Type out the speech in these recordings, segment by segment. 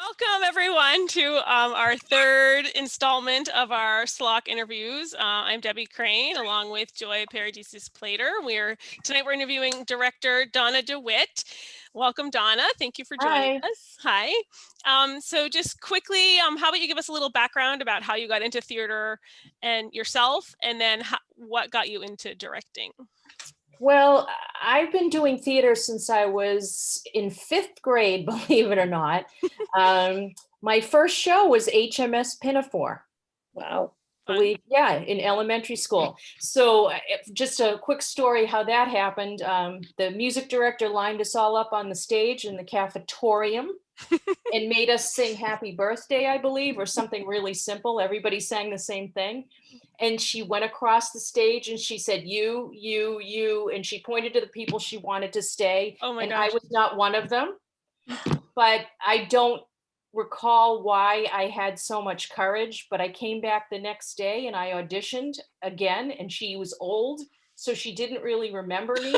Welcome everyone to our third installment of our SLOC interviews. I'm Debbie Crane along with Joy Paradises-Plater. Tonight we're interviewing director Donna DeWitt. Welcome, Donna. Thank you for joining us. Hi. So just quickly, how about you give us a little background about how you got into theater and yourself, and then what got you into directing? Well, I've been doing theater since I was in 5th grade, believe it or not. My first show was HMS Pinafore. Wow. In elementary school. So just a quick story how that happened. The music director lined us all up on the stage in the cafetorium and made us sing Happy Birthday, I believe, or something really simple. Everybody sang the same thing. And she went across the stage and she said, you, and she pointed to the people she wanted to stay. Oh my and gosh. I was not one of them, but I don't recall why I had so much courage, but I came back the next day and I auditioned again, and she was old, so she didn't really remember me.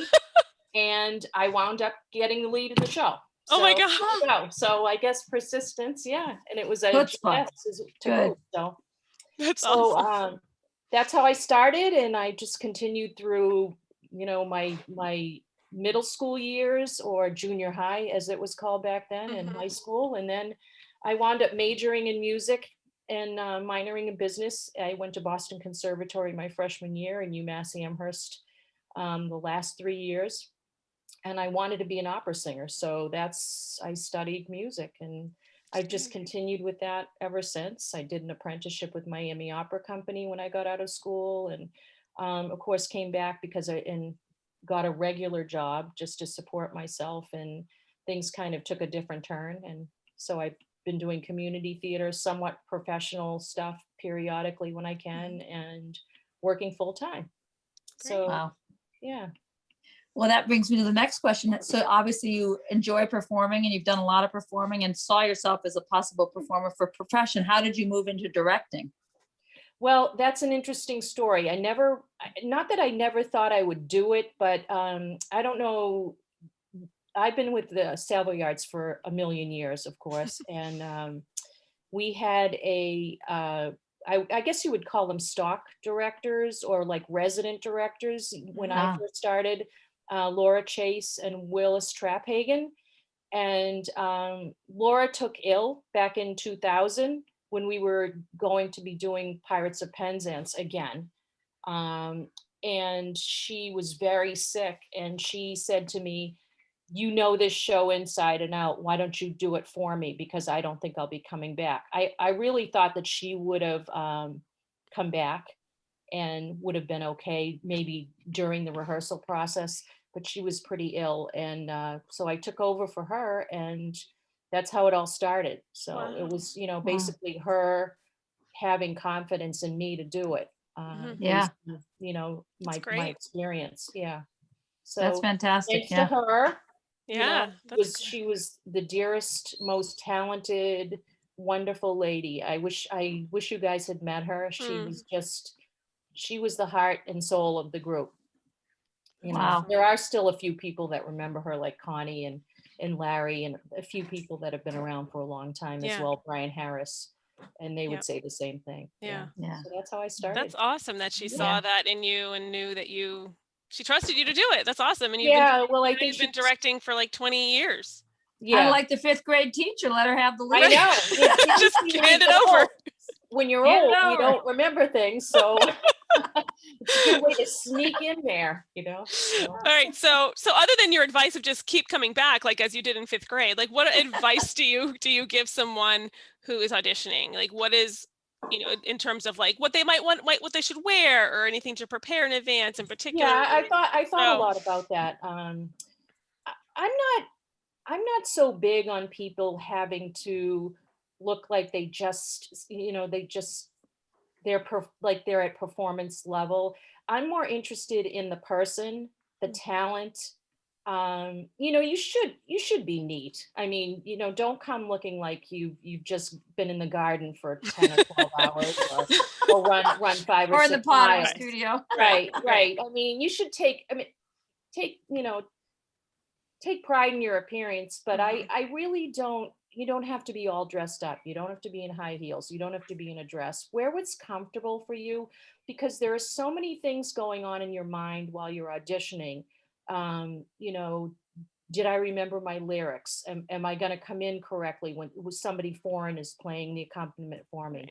And I wound up getting the lead in the show. Oh my God. So I guess persistence, yeah. And it was a That's fun. yes to move. So That's awesome. That's how I started, and I just continued through, my middle school years, or junior high as it was called back then, and high school. And then I wound up majoring in music and minoring in business. I went to Boston Conservatory my freshman year and UMass Amherst the last 3 years. And I wanted to be an opera singer. So I studied music, and I've just continued with that ever since. I did an apprenticeship with Miami Opera Company when I got out of school, and of course came back because I got a regular job just to support myself, and things kind of took a different turn. And so I've been doing community theater, somewhat professional stuff periodically when I can, and working full time. So, wow. Yeah. Well, that brings me to the next question. So obviously you enjoy performing, and you've done a lot of performing and saw yourself as a possible performer for profession. How did you move into directing? Well, that's an interesting story. Not that I never thought I would do it, but I don't know. I've been with the Savoyards for a million years, of course. And we had I guess you would call them stock directors, or like resident directors when I first started. Laura Chase and Willis Traphagen. And Laura took ill back in 2000 when we were going to be doing Pirates of Penzance again. And she was very sick, and she said to me, "You know this show inside and out. Why don't you do it for me? Because I don't think I'll be coming back." I really thought that she would have come back and would have been okay maybe during the rehearsal process, but she was pretty ill. And so I took over for her, and that's how it all started. So Wow. it was, basically her having confidence in me to do it. Yeah. Based on, my experience. Yeah. So that's fantastic. thanks to her. Yeah. She was the dearest, most talented, wonderful lady. I wish you guys had met her. She was the heart and soul of the group. Wow. There are still a few people that remember her, like Connie and Larry, and a few people that have been around for a long time as well, Brian Harris, and they would say the same thing. Yeah. So that's how I started. That's awesome that she saw that in you and knew that she trusted you to do it. That's awesome. And I think you've been directing for like 20 years. Yeah. Kind of like the 5th grade teacher, let her have the lead. I know. Just hand it over. When you're old, you don't remember things, so it's a good way to sneak in there, So. All right. So other than your advice of just keep coming back, like as you did in 5th grade, like what advice do you give someone who is auditioning? Like what is, in terms of like what they might want, what they should wear, or anything to prepare in advance in particular? Yeah, I thought a lot about that. I'm not so big on people having to look like they just, they're at performance level. I'm more interested in the person, the talent. You should be neat. I mean, don't come looking like you've just been in the garden for 10 or 12 hours, or run 5 or 6 or in the pottery miles. studio. Right. I mean, you should take pride in your appearance, but I really don't, you don't have to be all dressed up. You don't have to be in high heels. You don't have to be in a dress. Wear what's comfortable for you, because there are so many things going on in your mind while you're auditioning. You know, did I remember my lyrics? Am I going to come in correctly when somebody foreign is playing the accompaniment for me?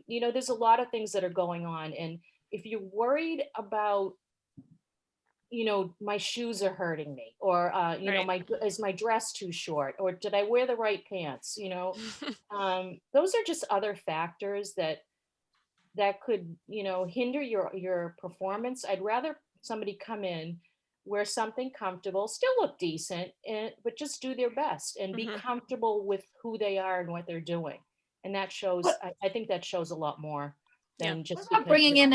You know, there's a lot of things that are going on. And if you're worried about, you know, my shoes are hurting me, or, you know, Right. is my dress too short, or did I wear the right pants? You know, those are just other factors that could, you know, hinder your performance. I'd rather somebody come in, wear something comfortable, still look decent, and but just do their best and be Mhm. comfortable with who they are and what they're doing. And that shows, What, I think that shows a lot more Yeah. than what just about because bringing in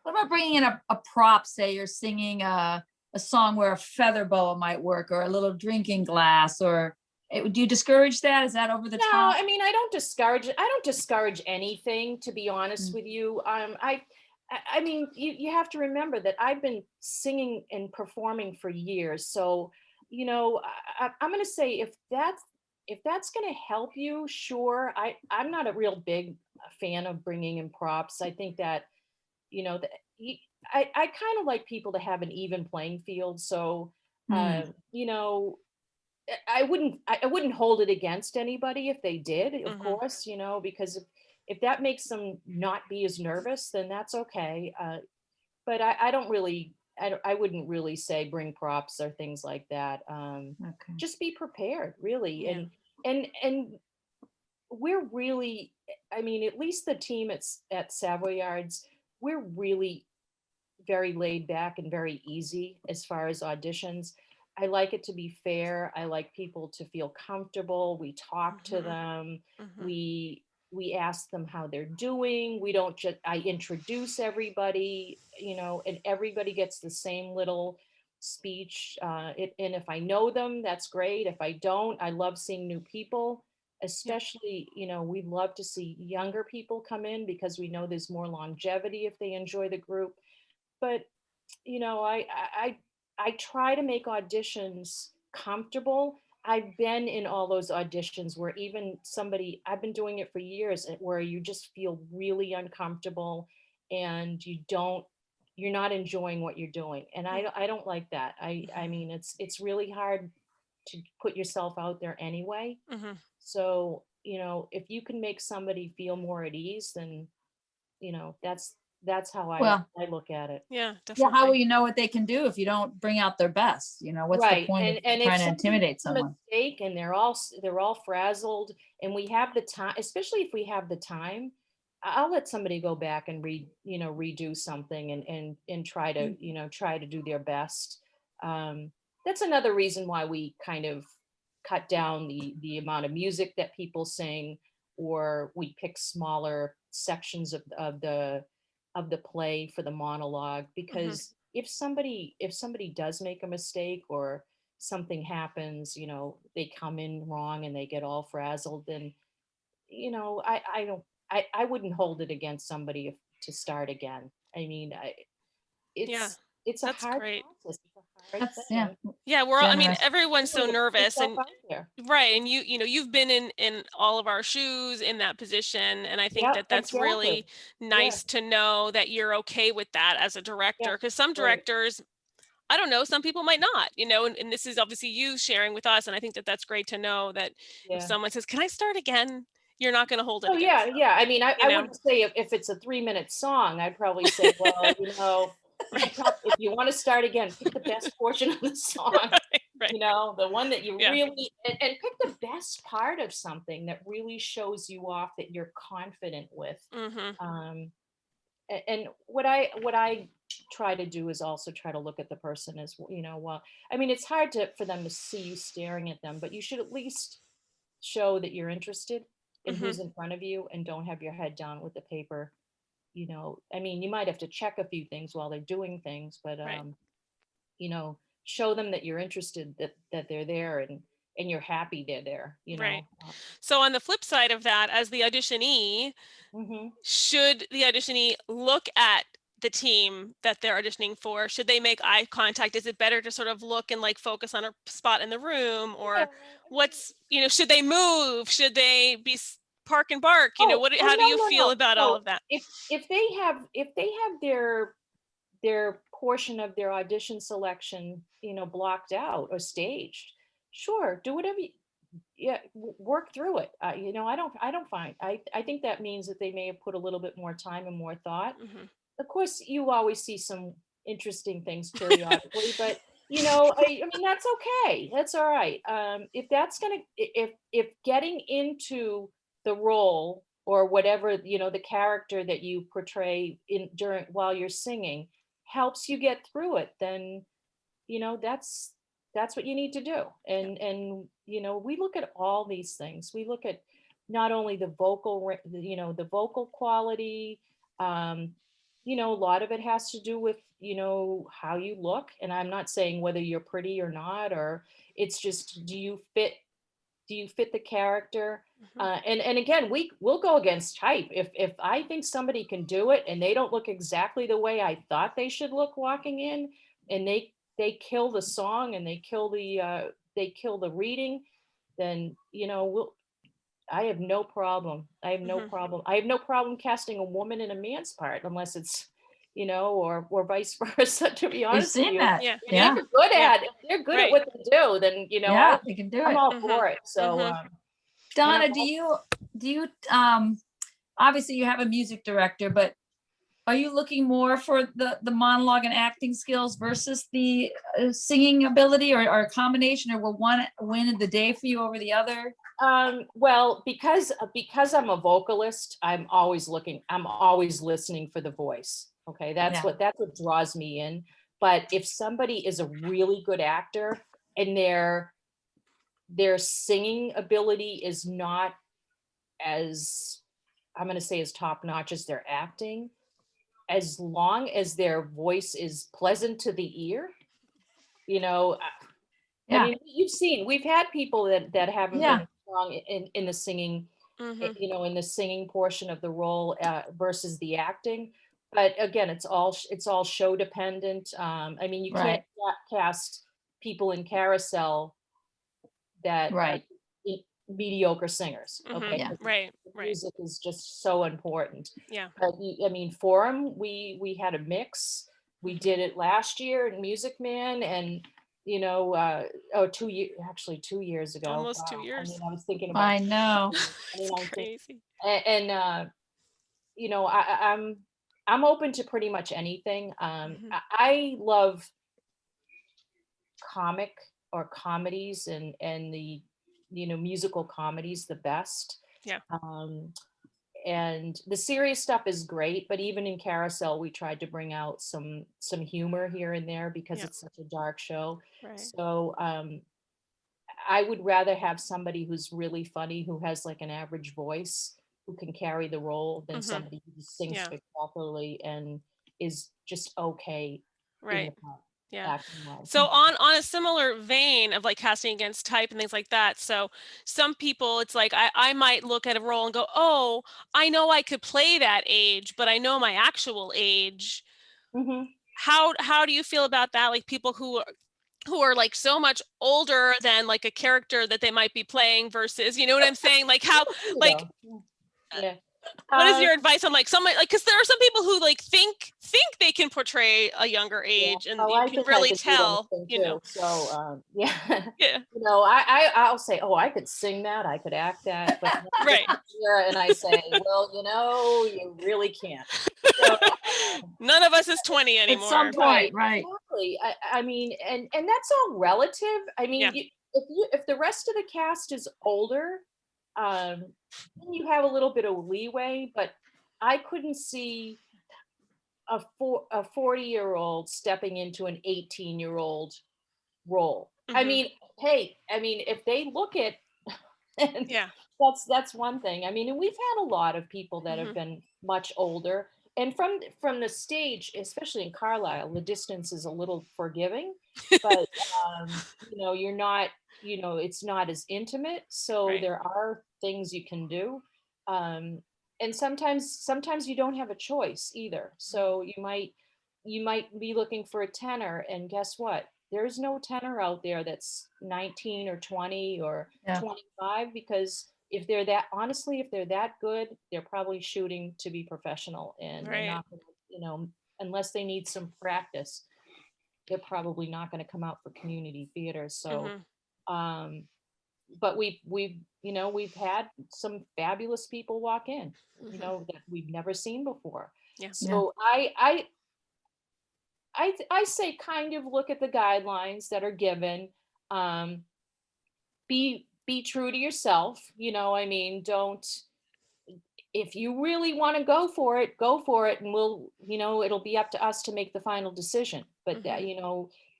what about bringing in a prop? Say you're singing a song where a feather boa might work, or a little drinking glass, or do you discourage that? Is that over the No, top? I mean, I don't discourage it. I don't discourage anything, to be honest Mm. with you. I mean, you have to remember that I've been singing and performing for years. So, you know, I'm going to say if that's going to help you, sure. I'm not a real big fan of bringing in props. I think that, you know, I kind of like people to have an even playing field. So, Mm. you know, I wouldn't hold it against anybody if they did, of Mhm. course, you know, because if that makes them not be as nervous, then that's okay. But I don't really, I wouldn't really say bring props or things like that. Okay. Just be prepared, really. Yeah. And we're really, I mean, at least the team at Savoyards, we're really very laid back and very easy as far as auditions. I like it to be fair. I like people to feel comfortable. We talk to Mhm. them. Mhm. We ask them how they're doing. We don't just I introduce everybody, you know, and everybody gets the same little speech. And if I know them, that's great. If I don't, I love seeing new people. Yeah. Especially, you know, we love to see younger people come in because we know there's more longevity if they enjoy the group. But you know, I try to make auditions comfortable. I've been in all those auditions where even somebody, I've been doing it for years, where you just feel really uncomfortable and you're not enjoying what you're doing. And I don't like that. I Mhm. mean, it's really hard to put yourself out there anyway. Mhm. So, you know, if you can make somebody feel more at ease, then, you know, that's how Well, I look at it. Yeah, yeah, how will definitely. you know what they can do if you don't bring out their best? You know, what's the Right. point of And if trying to somebody intimidate makes a someone? mistake and they're all frazzled and we have the time, especially if we have the time, I'll let somebody go back and redo something and try to, Mm. you know, try to do their best. Um, that's another reason why we kind of cut down the amount of music that people sing, or we pick smaller sections of the play for the monologue, Mhm. because if somebody does make a mistake or something happens, you know, they come in wrong and they get all frazzled, then, you know, I don't, I wouldn't hold it against somebody if, to start again. I mean, Yeah, it's it's a that's hard great. process. It's a hard That's, yeah, thing. Yeah, I mean, generous. everyone's so To put nervous yourself and out there. right. And you know, you've been in all of our shoes in that position. And I think Yep, that that's exactly. really Yeah, nice to know that you're okay with that as a yeah, director. Because some right. directors, I don't know, some people might not, you know, and this is obviously you sharing with us. And I think that that's great to know that if Yeah. someone says, can I start again? You're not going to hold it Oh yeah, against them, yeah. I mean, you I know? wouldn't say if it's a 3 minute song, I'd probably say, well, you know, Right. if you want to start again, pick the best portion of the song, Right. Right. you know, the one that you Yeah. really, and pick the best part of something that really shows you off that you're confident with. Mm-hmm. Um, and what I try to do is also try to look at the person as you know, well, I mean, it's hard for them to see you staring at them, but you should at least show that you're interested in Mm-hmm. who's in front of you and don't have your head down with the paper. You know, I mean, you might have to check a few things while they're doing things, but Right. you know, show them that you're interested, that they're there, and you're happy they're there, you Right. know. So on the flip side of that, as the auditionee, Mhm. should the auditionee look at the team that they're auditioning for? Should they make eye contact? Is it better to sort of look and like focus on a spot in the room, or what's, should they move? Should they be park and bark? How do you feel about all of that? If they have their portion of their audition selection, blocked out or staged, sure, do whatever work through it. I don't find, I think that means that they may have put a little bit more time and more thought. Of course, you always see some interesting things periodically, but I mean, that's okay. That's all right. If that's if getting into the role or whatever, the character that you portray while you're singing helps you get through it, then, that's what you need to do. And we look at all these things. We look at not only the the vocal quality, a lot of it has to do with, how you look. And I'm not saying whether you're pretty or not, or it's just, do you fit the character? And again, we'll go against type. If I think somebody can do it and they don't look exactly the way I thought they should look walking in, and they kill the song and they kill the reading, then, I have no problem. I have no problem. I have no problem casting a woman in a man's part, unless it's, or vice versa, to be honest with you. That. Yeah. If they're good at it, if they're good at what they do, then, they can do it. I'm all for it. So, Donna, do you obviously you have a music director, but are you looking more for the monologue and acting skills versus the singing ability, or a combination, or will one win the day for you over the other? Well, because I'm a vocalist, I'm always listening for the voice. Okay. That's what draws me in. But if somebody is a really good actor and their singing ability is not as, I'm going to say, as top notch as their acting, as long as their voice is pleasant to the ear, I mean, we've had people that haven't been strong in the singing, in the singing portion of the role versus the acting. But again, it's all show dependent. I mean, you can't cast people in Carousel that are mediocre singers. Okay. Right. Music is just so important. Yeah. But I mean, Forum, we had a mix. We did it last year in Music Man, and 2 years ago. Almost 2 years. I mean, I was thinking about. I know. It's crazy. And I'm open to pretty much anything. I love comic or comedies and the musical comedies the best. Yeah. And the serious stuff is great, but even in Carousel, we tried to bring out some humor here and there because it's such a dark show. Right. So I would rather have somebody who's really funny, who has like an average voice, who can carry the role, than somebody who sings spectacularly and is just okay. Right. Yeah. So on a similar vein of like casting against type and things like that. So some people, it's like, I might look at a role and go, oh, I know I could play that age, but I know my actual age. How do you feel about that? Like people who are like so much older than like a character that they might be playing versus, you know what I'm saying? Like how, like, what is your advice on like someone, like, because there are some people who like think they can portray a younger age, and you can really tell, So I'll say, oh, I could sing that, I could act that, but and I say, well, you really can't. So, none of us is 20 anymore. At some point, right? Exactly. I mean, and that's all relative. I mean, if the rest of the cast is older, you have a little bit of leeway, but I couldn't see a 40-year-old stepping into an 18-year-old role. I mean, if they look at, that's one thing. I mean, and we've had a lot of people that have been much older, and from the stage, especially in Carlisle, the distance is a little forgiving, but you're not, it's not as intimate. So there are things you can do. and sometimes you don't have a choice either. So you might be looking for a tenor, and guess what? There's no tenor out there that's 19 or 20 or Yeah. 25, because if they're that, honestly, if they're that good, they're probably shooting to be professional, and they're Right. not gonna, unless they need some practice, they're probably not going to come out for community theater. So but we've had some fabulous people walk in, that we've never seen before. Yeah. So I say kind of look at the guidelines that are given. Be true to yourself. I mean, don't, if you really want to go for it, and we'll, it'll be up to us to make the final decision. But that,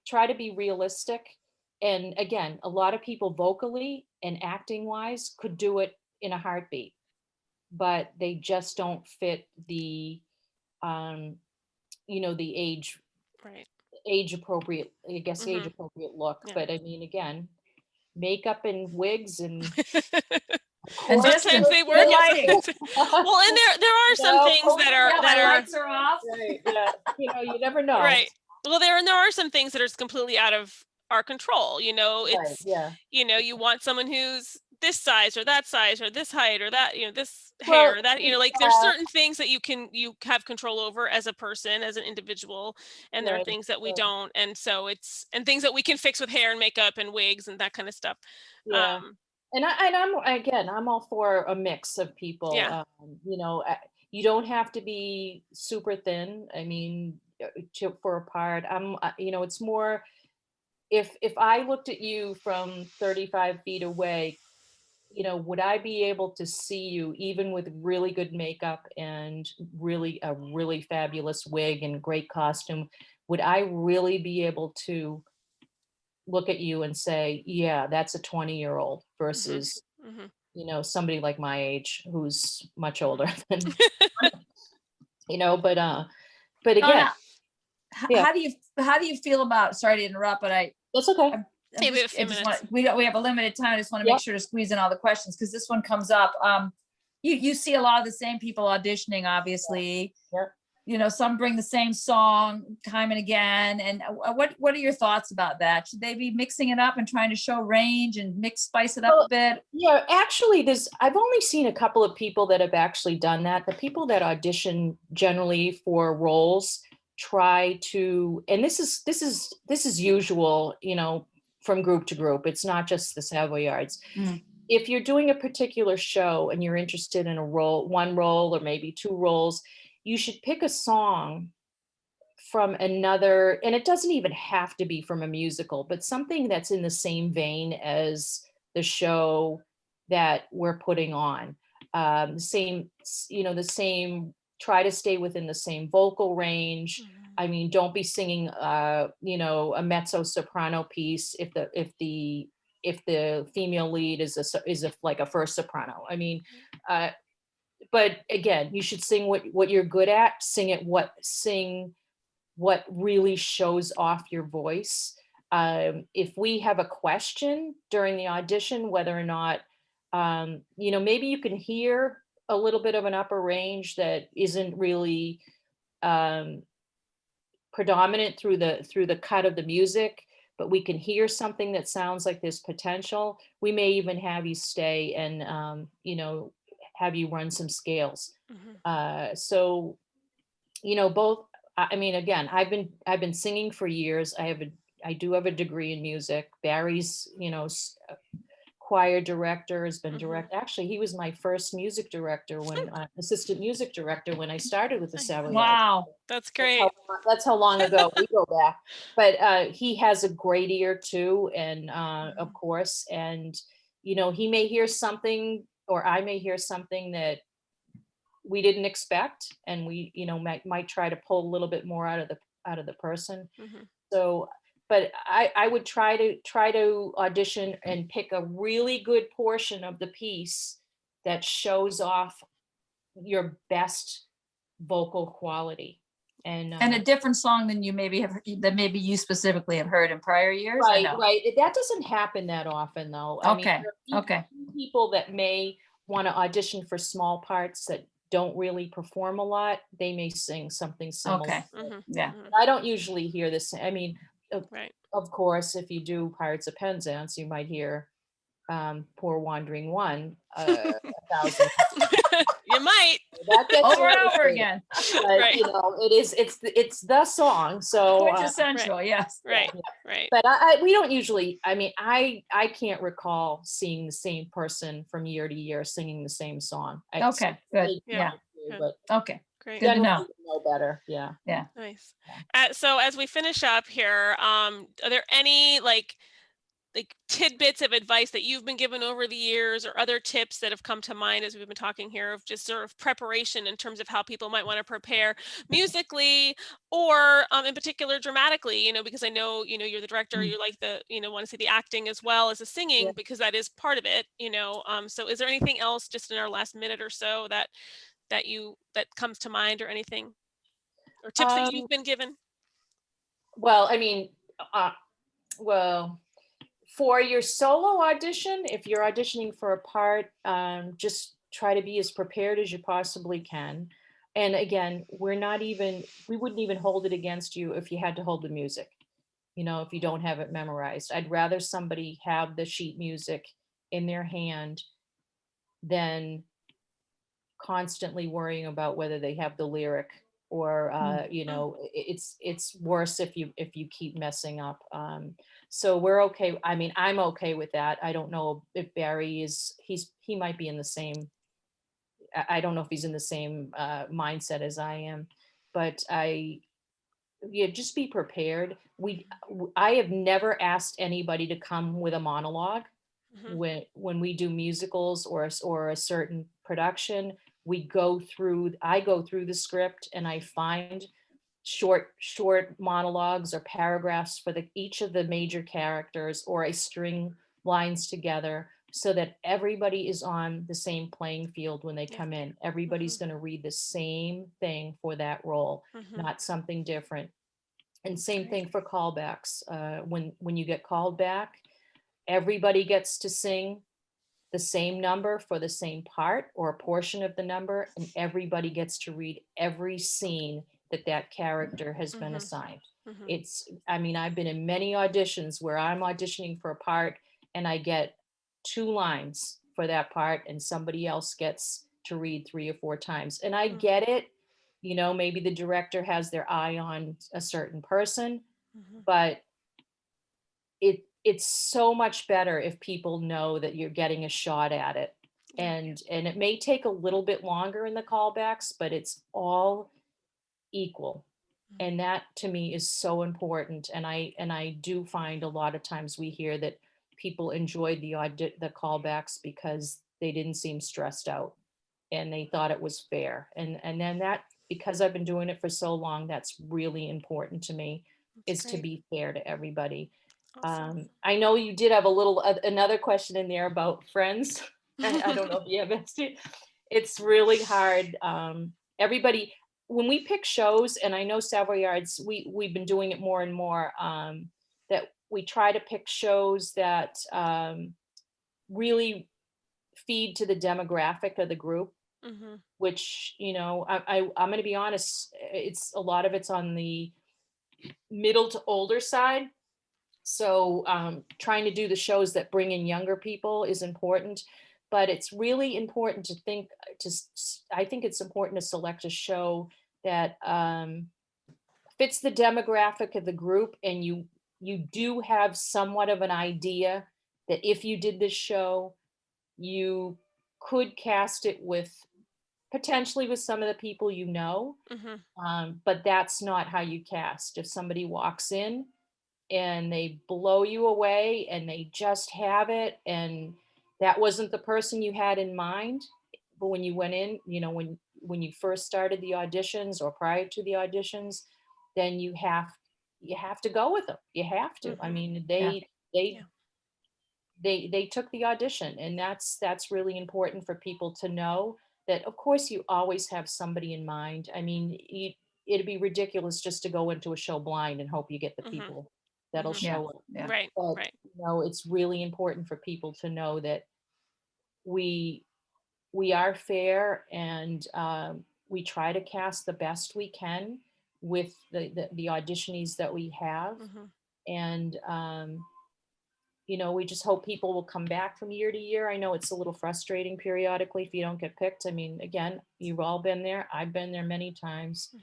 try to be realistic. And again, a lot of people vocally and acting wise could do it in a heartbeat, but they just don't fit the the age Right. age appropriate, I guess, age appropriate look. Yeah. But I mean, again, makeup and wigs and And sometimes they work. Well, and there are some things that are lights are off. Right, yeah. You never know. Right. Well, there are some things that are completely out of our control. It's right, yeah. You want someone who's this size or that size or this height or that, this hair, that, like there's certain things that you have control over as a person, as an individual, and there are things that we don't. And so and things that we can fix with hair and makeup and wigs and that kind of stuff. Yeah. And I'm all for a mix of people. Yeah. You don't have to be super thin. I mean, for a part, it's more, if I looked at you from 35 feet away, would I be able to see you even with really good makeup and a really fabulous wig and great costume? Would I really be able to look at you and say, yeah, that's a 20-year-old versus, somebody like my age who's much older than, but again, how do you feel about, sorry to interrupt, but that's okay. Hey, we have a few minutes. We have a limited time. I just want to make sure to squeeze in all the questions, because this one comes up. You see a lot of the same people auditioning, obviously. Yep. Some bring the same song time and again. And what are your thoughts about that? Should they be mixing it up and trying to show range and spice it up a bit? Yeah, actually, I've only seen a couple of people that have actually done that. The people that audition generally for roles try to, and this is usual, from group to group. It's not just the Savoyards. If you're doing a particular show and you're interested in one role or maybe two roles, you should pick a song from another, and it doesn't even have to be from a musical, but something that's in the same vein as the show that we're putting on. The same, try to stay within the same vocal range. I mean, don't be singing, a mezzo soprano piece if the female lead is like a first soprano. I mean, but again, you should sing what you're good at. Sing what really shows off your voice. If we have a question during the audition, whether or not, maybe you can hear a little bit of an upper range that isn't really predominant through the cut of the music, but we can hear something that sounds like there's potential. We may even have you stay and have you run some scales. So both, I mean, again, I've been singing for years. I do have a degree in music. Barry's choir director, has been actually, he was my first music director when assistant music director when I started with the Savoyards. Wow, that's great. That's how long ago we go back. But he has a great ear too, and of course, and he may hear something, or I may hear something that we didn't expect, and we might try to pull a little bit more out of the person. So, but I would try to audition and pick a really good portion of the piece that shows off your best vocal quality. And a different song than you maybe you specifically have heard in prior years. Right. That doesn't happen that often, though. I mean, there are people that may want to audition for small parts that don't really perform a lot, they may sing something similar. Okay. Yeah. I don't usually hear this. I mean, Right. of course, if you do Pirates of Penzance, you might hear Poor Wandering One 1,000 You might. that gets Over and over irritating. again. But Right. you know, it's the song. So Quintessential, yes. Right. yeah. Right. But we don't usually, I mean, I can't recall seeing the same person from year to year singing the same song. Okay, good. Yeah. Yeah. But Okay, Great. good to know. generally you know better. Yeah. Nice. So as we finish up here, are there any like tidbits of advice that you've been given over the years, or other tips that have come to mind as we've been talking here of just sort of preparation in terms of how people might want to prepare musically, or in particular dramatically, because I know, you're the director, you like the, want to see the acting as well as the singing, Yeah. because that is part of it, so is there anything else just in our last minute or so that comes to mind, or anything, or tips that you've been given? Well, I mean, well, for your solo audition, if you're auditioning for a part, just try to be as prepared as you possibly can. And again, we wouldn't even hold it against you if you had to hold the music, if you don't have it memorized. I'd rather somebody have the sheet music in their hand than constantly worrying about whether they have the lyric, or it's worse if you keep messing up. So we're okay. I mean, I'm okay with that. I don't know if Barry he might be in the same, I don't know if he's in the same mindset as I am, but just be prepared. I have never asked anybody to come with a monologue. When we do musicals or a certain production, I go through the script and I find short monologues or paragraphs for each of the major characters, or I string lines together so that everybody is on the same playing field when they come in. Everybody's going to read the same thing for that role, not something different. And same thing for callbacks. When you get called back, everybody gets to sing the same number for the same part or a portion of the number, and everybody gets to read every scene that character has been assigned. I mean, I've been in many auditions where I'm auditioning for a part and I get 2 lines for that part and somebody else gets to read 3 or 4 times. And I get it, maybe the director has their eye on a certain person, but it's so much better if people know that you're getting a shot at it. And it may take a little bit longer in the callbacks, but it's all equal. And that to me is so important. And I do find a lot of times we hear that people enjoyed the callbacks because they didn't seem stressed out and they thought it was fair. And then because I've been doing it for so long, that's really important to me, is to be fair to everybody. Awesome. I know you did have another question in there about friends. I don't know if you have it. It's really hard. Everybody, when we pick shows, and I know Savoyards, we've been doing it more and more, that we try to pick shows that really feed to the demographic of the group, which, I'm going to be honest, a lot of it's on the middle to older side. So trying to do the shows that bring in younger people is important, but it's really important I think it's important to select a show that fits the demographic of the group, and you do have somewhat of an idea that if you did this show, you could cast it potentially with some of the people but that's not how you cast. If somebody walks in and they blow you away and they just have it, and that wasn't the person you had in mind, but when you went in, when you first started the auditions or prior to the auditions, then you have to go with them. You have to. I mean, they took the audition, and that's really important for people to know, that of course you always have somebody in mind. I mean, it'd be ridiculous just to go into a show blind and hope you get the people that'll show up. Yeah. Right. But it's really important for people to know that we we are fair, and we try to cast the best we can with the auditionees that we have. And, you know, we just hope people will come back from year to year. I know it's a little frustrating periodically if you don't get picked. I mean, again, you've all been there. I've been there many times.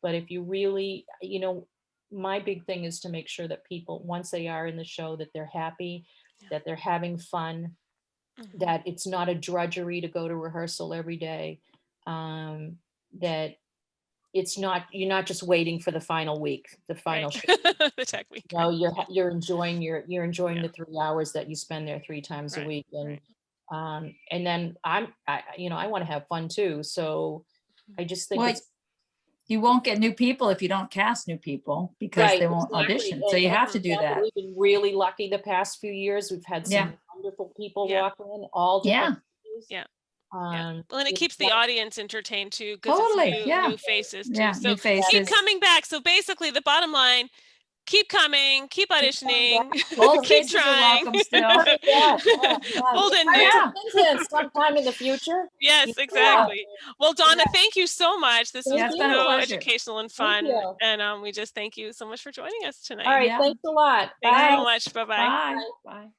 But if you really, you know, my big thing is to make sure that people, once they are in the show, that they're happy, that they're having fun, that it's not a drudgery to go to rehearsal every day, that it's not, you're not just waiting for the final week, the final show. The tech week. No, you're enjoying the 3 hours that you spend there 3 times a Right, week. And right. and then you know, I want to have fun too. So I just think Well, it's you won't get new people if you don't cast new people, because right, they won't exactly. audition. So you have to do that. We've been really lucky the past few years. We've had some wonderful people walk in, all different ages. Yeah. Um, Well, and it it's keeps the not- audience entertained too, because Totally. it's Yeah. new faces too. Yeah, So new faces. keep coming back. So basically the bottom line, keep coming, keep auditioning, Old keep faces are trying. welcome still. Old and I new. have Vincent sometime in the future. Yes, exactly. Well, Donna, thank you so much. This was Thank it's been a so pleasure. educational and Thank fun. you. And we just thank you so much for joining us tonight. All right, Yeah. thanks a lot. Thanks Bye. so much. Bye-bye. Bye. Bye.